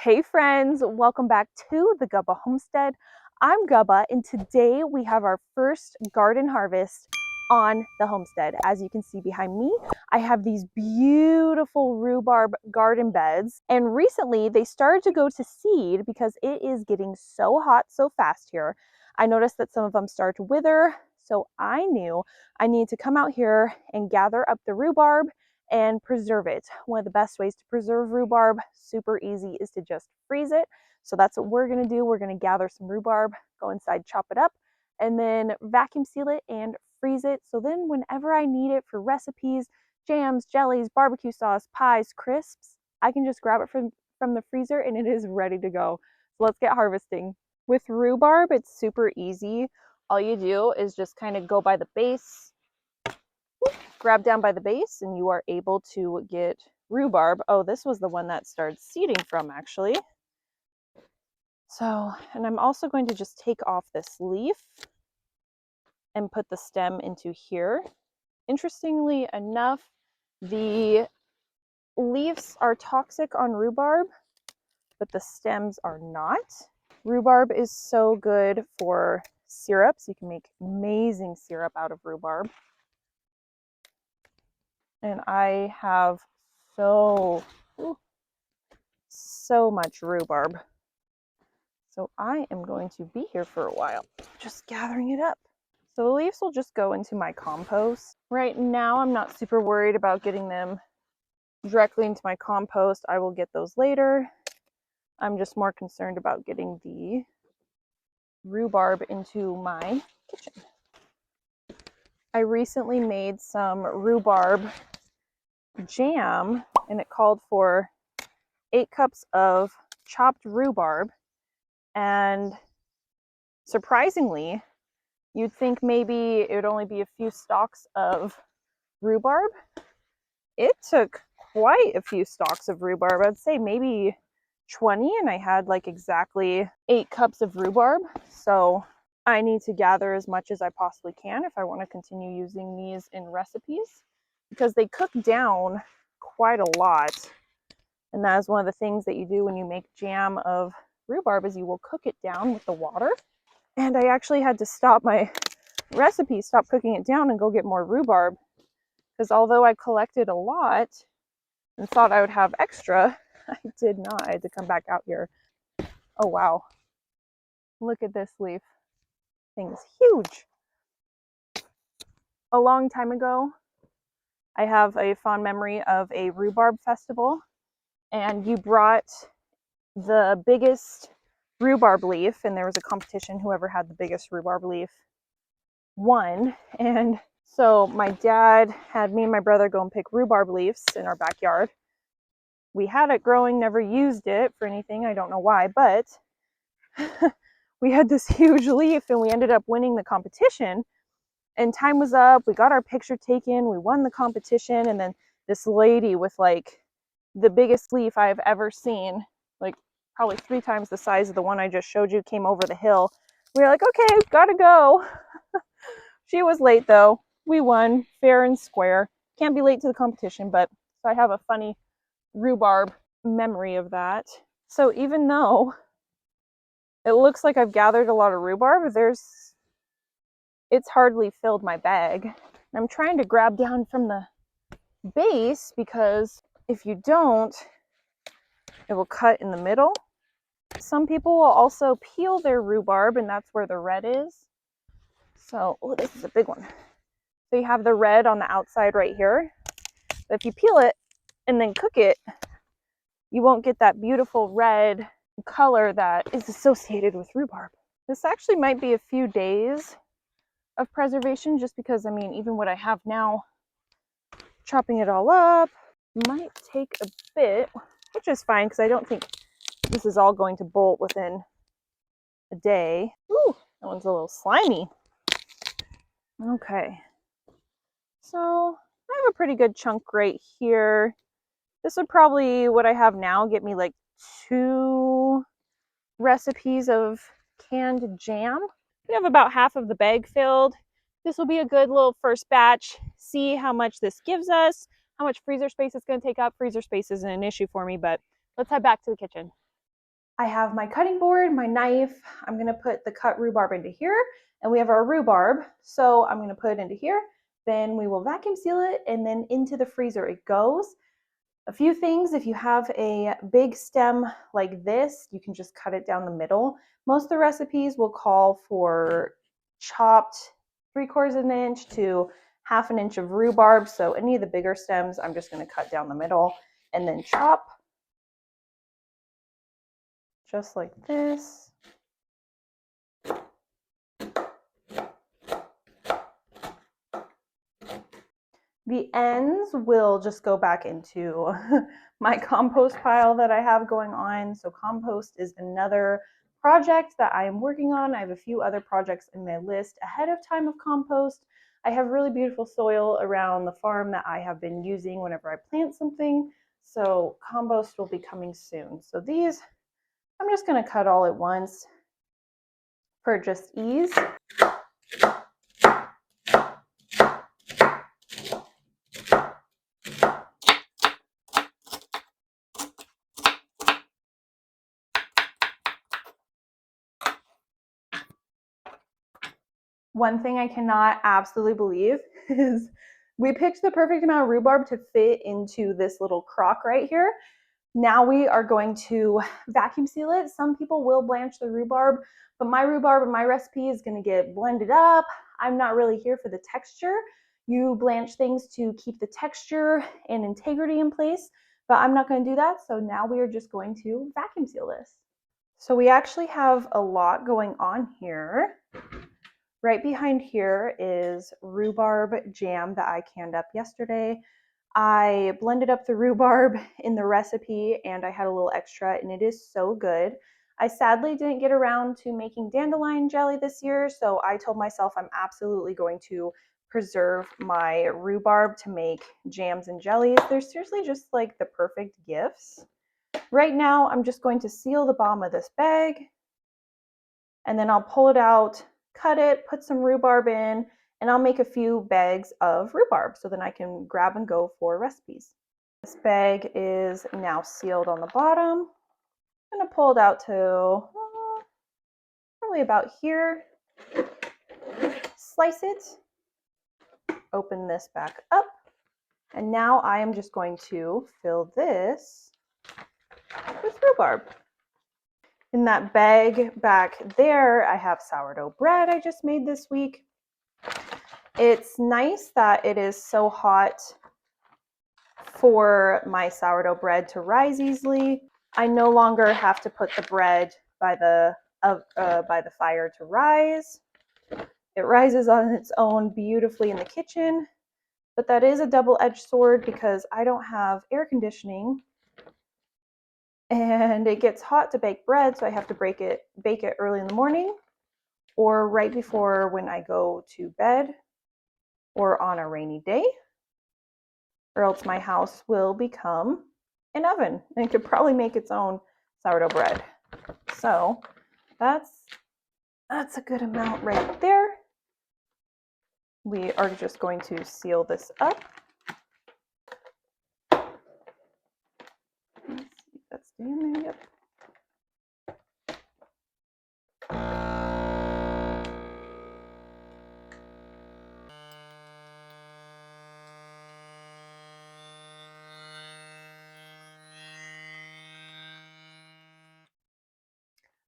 Hey friends, welcome back to the 𝐚𝐭 Homestead. I'm 𝐚𝐭 and today we have our first garden harvest on the homestead. As you can see behind me, I have these beautiful rhubarb garden beds, and recently they started to go to seed because it is getting so hot so fast here. I noticed that some of them start to wither, so I knew I needed to come out here and gather up the rhubarb and preserve it. One of the best ways to preserve rhubarb, super easy, is to just freeze it. So that's what we're gonna do. We're gonna gather some rhubarb, go inside, chop it up, and then vacuum seal it and freeze it. So then whenever I need it for recipes, jams, jellies, barbecue sauce, pies, crisps, I can just grab it from the freezer and it is ready to go. So let's get harvesting. With rhubarb, it's super easy. All you do is just kind of go by the base, grab down by the base, and you are able to get rhubarb. Oh, this was the one that started seeding from, actually. So, and I'm also going to just take off this leaf and put the stem into here. Interestingly enough, the leaves are toxic on rhubarb, but the stems are not. Rhubarb is so good for syrups. You can make amazing syrup out of rhubarb. And I have so much rhubarb. So I am going to be here for a while, just gathering it up. So the leaves will just go into my compost. Right now, I'm not super worried about getting them directly into my compost. I will get those later. I'm just more concerned about getting the rhubarb into my kitchen. I recently made some rhubarb jam, and it called for 8 cups of chopped rhubarb. And surprisingly, you'd think maybe it would only be a few stalks of rhubarb. It took quite a few stalks of rhubarb. I'd say maybe 20, and I had like exactly 8 cups of rhubarb. So I need to gather as much as I possibly can if I want to continue using these in recipes, because they cook down quite a lot. And that is one of the things that you do when you make jam of rhubarb, is you will cook it down with the water. And I actually had to stop my recipe, stop cooking it down, and go get more rhubarb, because although I collected a lot and thought I would have extra, I did not. I had to come back out here. Oh wow, look at this leaf. Thing's huge. A long time ago, I have a fond memory of a rhubarb festival, and you brought the biggest rhubarb leaf, and there was a competition. Whoever had the biggest rhubarb leaf won. And so my dad had me and my brother go and pick rhubarb leaves in our backyard. We had it growing, never used it for anything. I don't know why, but we had this huge leaf and we ended up winning the competition. And time was up. We got our picture taken. We won the competition. And then this lady with like the biggest leaf I've ever seen, like probably 3 times the size of the one I just showed you, came over the hill. We were like, okay, gotta go. She was late though. We won fair and square. Can't be late to the competition, but so I have a funny rhubarb memory of that. So even though it looks like I've gathered a lot of rhubarb, it's hardly filled my bag. I'm trying to grab down from the base, because if you don't, it will cut in the middle. Some people will also peel their rhubarb, and that's where the red is. So, oh, this is a big one. So you have the red on the outside right here. But if you peel it and then cook it, you won't get that beautiful red color that is associated with rhubarb. This actually might be a few days of preservation, just because, I mean, even what I have now, chopping it all up, might take a bit, which is fine, because I don't think this is all going to bolt within a day. Ooh, that one's a little slimy. Okay. So I have a pretty good chunk right here. This would probably, what I have now, get me like 2 recipes of canned jam. We have about half of the bag filled. This will be a good little first batch. See how much this gives us, how much freezer space it's going to take up. Freezer space isn't an issue for me, but let's head back to the kitchen. I have my cutting board, my knife. I'm gonna put the cut rhubarb into here, and we have our rhubarb. So I'm gonna put it into here, then we will vacuum seal it, and then into the freezer it goes. A few things, if you have a big stem like this, you can just cut it down the middle. Most of the recipes will call for chopped 3/4 of an inch to 1/2 an inch of rhubarb. So any of the bigger stems, I'm just gonna cut down the middle and then chop just like this. The ends will just go back into my compost pile that I have going on. So compost is another project that I am working on. I have a few other projects in my list ahead of time of compost. I have really beautiful soil around the farm that I have been using whenever I plant something. So compost will be coming soon. So these, I'm just going to cut all at once for just ease. One thing I cannot absolutely believe is we picked the perfect amount of rhubarb to fit into this little crock right here. Now we are going to vacuum seal it. Some people will blanch the rhubarb, but my rhubarb in my recipe is going to get blended up. I'm not really here for the texture. You blanch things to keep the texture and integrity in place, but I'm not going to do that. So now we are just going to vacuum seal this. So we actually have a lot going on here. Right behind here is rhubarb jam that I canned up yesterday. I blended up the rhubarb in the recipe and I had a little extra and it is so good. I sadly didn't get around to making dandelion jelly this year, so I told myself I'm absolutely going to preserve my rhubarb to make jams and jellies. They're seriously just like the perfect gifts. Right now, I'm just going to seal the bottom of this bag and then I'll pull it out, cut it, put some rhubarb in, and I'll make a few bags of rhubarb so then I can grab and go for recipes. This bag is now sealed on the bottom. I'm going to pull it out to probably about here. Slice it, open this back up, and now I am just going to fill this with rhubarb. In that bag back there, I have sourdough bread I just made this week. It's nice that it is so hot for my sourdough bread to rise easily. I no longer have to put the bread by the fire to rise. It rises on its own beautifully in the kitchen, but that is a double-edged sword because I don't have air conditioning and it gets hot to bake bread, so I have to bake it early in the morning or right before when I go to bed or on a rainy day, or else my house will become an oven and it could probably make its own sourdough bread. So that's a good amount right there. We are just going to seal this up. Let's see if that's in there. Yep.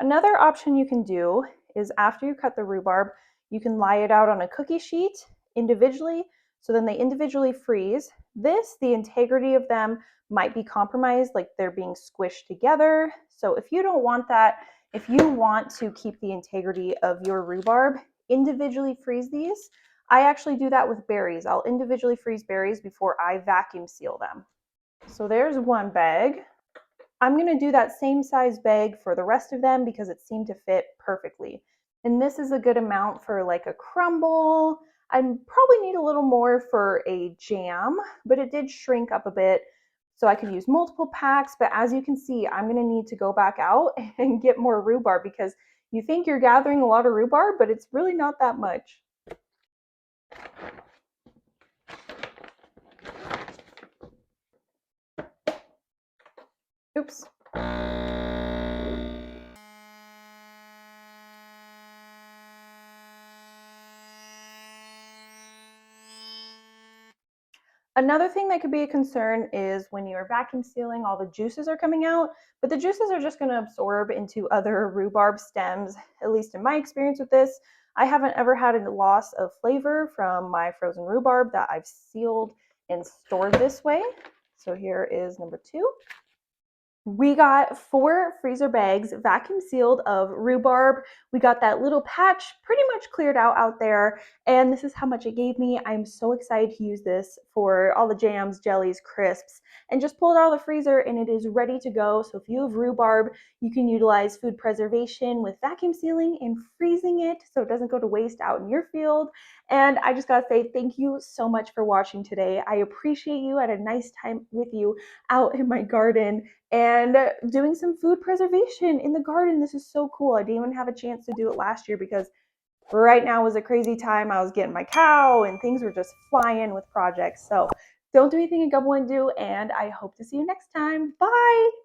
Another option you can do is after you cut the rhubarb, you can lie it out on a cookie sheet individually, so then they individually freeze. The integrity of them might be compromised, like they're being squished together. So if you don't want that, if you want to keep the integrity of your rhubarb, individually freeze these. I actually do that with berries. I'll individually freeze berries before I vacuum seal them. So there's one bag. I'm going to do that same size bag for the rest of them because it seemed to fit perfectly. And this is a good amount for like a crumble. I probably need a little more for a jam, but it did shrink up a bit, so I could use multiple packs. But as you can see, I'm going to need to go back out and get more rhubarb because you think you're gathering a lot of rhubarb, but it's really not that much. Oops. Another thing that could be a concern is when you're vacuum sealing, all the juices are coming out, but the juices are just going to absorb into other rhubarb stems, at least in my experience with this. I haven't ever had a loss of flavor from my frozen rhubarb that I've sealed and stored this way. So here is number 2. We got 4 freezer bags vacuum sealed of rhubarb. We got that little patch pretty much cleared out there, and this is how much it gave me. I'm so excited to use this for all the jams, jellies, crisps, and just pull it out of the freezer and it is ready to go. So if you have rhubarb, you can utilize food preservation with vacuum sealing and freezing it so it doesn't go to waste out in your field. And I just gotta say thank you so much for watching today. I appreciate you. I had a nice time with you out in my garden and doing some food preservation in the garden. This is so cool. I didn't even have a chance to do it last year because right now was a crazy time. I was getting my cow and things were just flying with projects. So don't do anything you don't want to do, and I hope to see you next time. Bye.